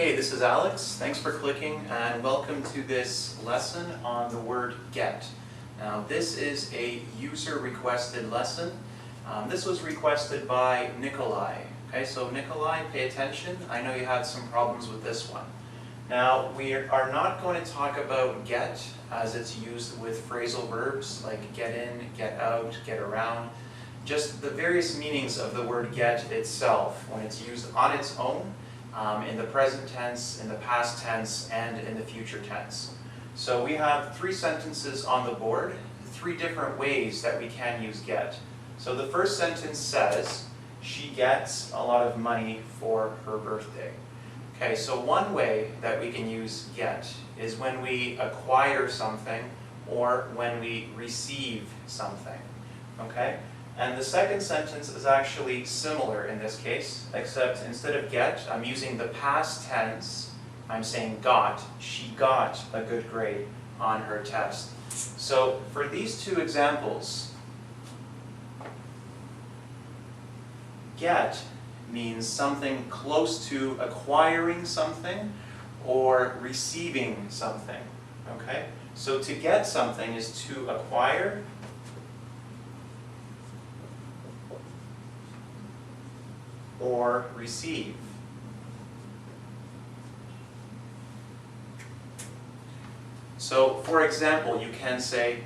Okay, this is Alex. Thanks for clicking and welcome to this lesson on the word get. Now this is a user requested lesson. This was requested by Nikolai. Okay, so Nikolai, pay attention. I know you had some problems with this one. Now we are not going to talk about get as it's used with phrasal verbs like get in, get out, get around. Just the various meanings of the word get itself when it's used on its own. In the present tense, in the past tense, and in the future tense. So we have three sentences on the board, three different ways that we can use get. So the first sentence says, she gets a lot of money for her birthday. Okay, so one way that we can use get is when we acquire something or when we receive something. Okay? And the second sentence is actually similar in this case, except instead of get, I'm using the past tense. I'm saying got. She got a good grade on her test. So for these two examples, get means something close to acquiring something or receiving something. Okay? So to get something is to acquire or receive. So, for example, you can say,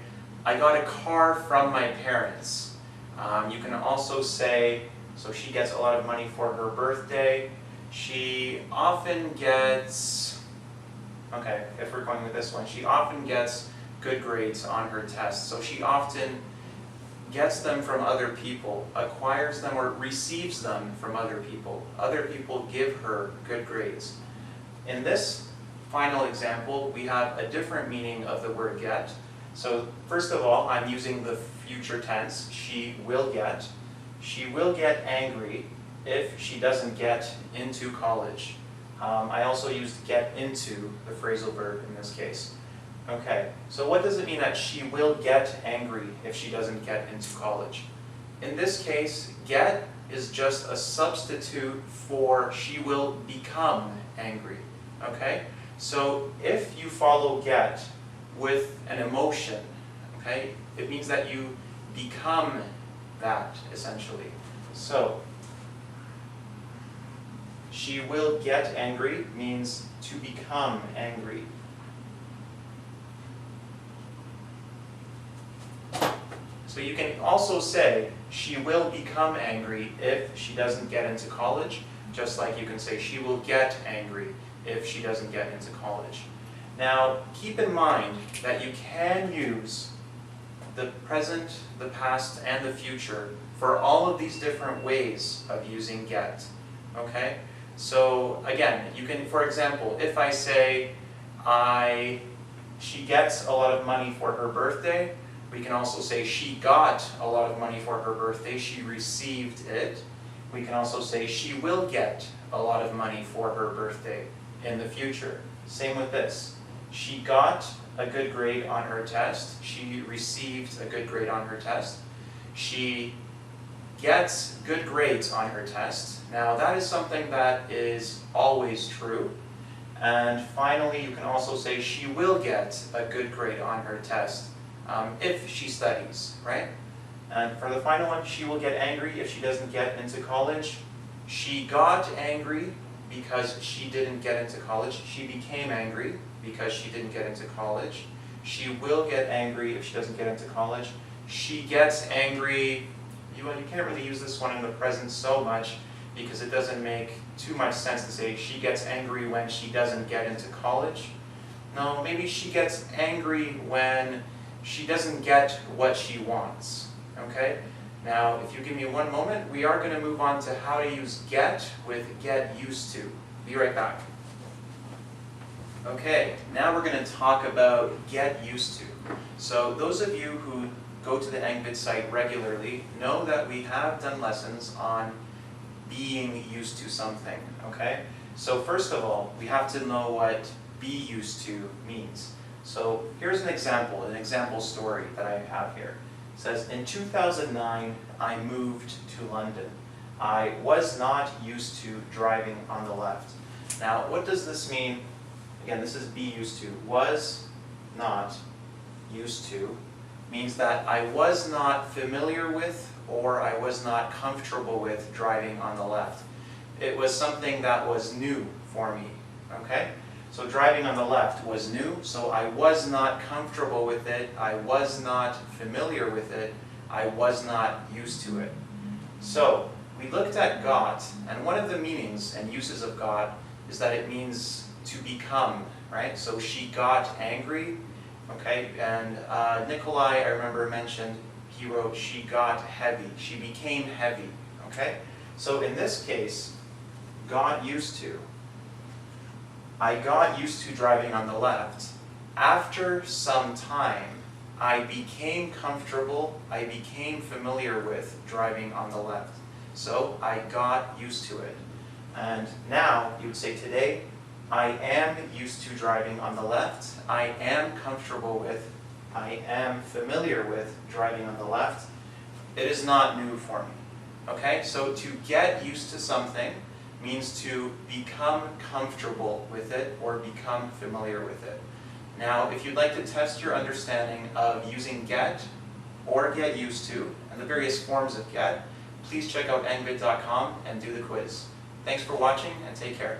I got a car from my parents. You can also say, so she gets a lot of money for her birthday. She often gets, okay, if we're going with this one, she often gets good grades on her tests. So she often gets them from other people, acquires them or receives them from other people. Other people give her good grades. In this final example, we have a different meaning of the word get. So first of all, I'm using the future tense, she will get. She will get angry if she doesn't get into college. I also used get into, the phrasal verb in this case. Okay, so what does it mean that she will get angry if she doesn't get into college? In this case, get is just a substitute for she will become angry. Okay, so if you follow get with an emotion, okay, it means that you become that essentially. So, she will get angry means to become angry. So you can also say, she will become angry if she doesn't get into college, just like you can say, she will get angry if she doesn't get into college. Now, keep in mind that you can use the present, the past, and the future for all of these different ways of using get. Okay? So, again, you can, for example, if I say, she gets a lot of money for her birthday, we can also say she got a lot of money for her birthday, she received it. We can also say she will get a lot of money for her birthday in the future. Same with this. She got a good grade on her test. She received a good grade on her test. She gets good grades on her test. Now that is something that is always true. And finally, you can also say she will get a good grade on her test. If she studies, right? And for the final one, she will get angry if she doesn't get into college. She got angry because she didn't get into college. She became angry because she didn't get into college. She will get angry if she doesn't get into college. She gets angry. You can't really use this one in the present so much because it doesn't make too much sense to say she gets angry when she doesn't get into college. No, maybe she gets angry when she doesn't get what she wants. Okay? Now, if you give me one moment, we are going to move on to how to use get with get used to. Be right back. Okay, now we're going to talk about get used to. So those of you who go to the engVid site regularly know that we have done lessons on being used to something. Okay? So first of all, we have to know what be used to means. So here's an example story that I have here. It says, in 2009, I moved to London. I was not used to driving on the left. Now, what does this mean? Again, this is be used to. Was not used to means that I was not familiar with or I was not comfortable with driving on the left. It was something that was new for me, okay? So driving on the left was new, so I was not comfortable with it, I was not familiar with it, I was not used to it. So we looked at got, and one of the meanings and uses of got is that it means to become, right? So she got angry, okay? And Nikolai, I remember mentioned, he wrote she got heavy, she became heavy, okay? So in this case, got used to. I got used to driving on the left. After some time, I became comfortable, I became familiar with driving on the left. So I got used to it. And now, you would say today, I am used to driving on the left. I am comfortable with, I am familiar with driving on the left. It is not new for me. Okay, so to get used to something means to become comfortable with it or become familiar with it. Now, if you'd like to test your understanding of using get or get used to and the various forms of get, please check out engVid.com and do the quiz. Thanks for watching and take care.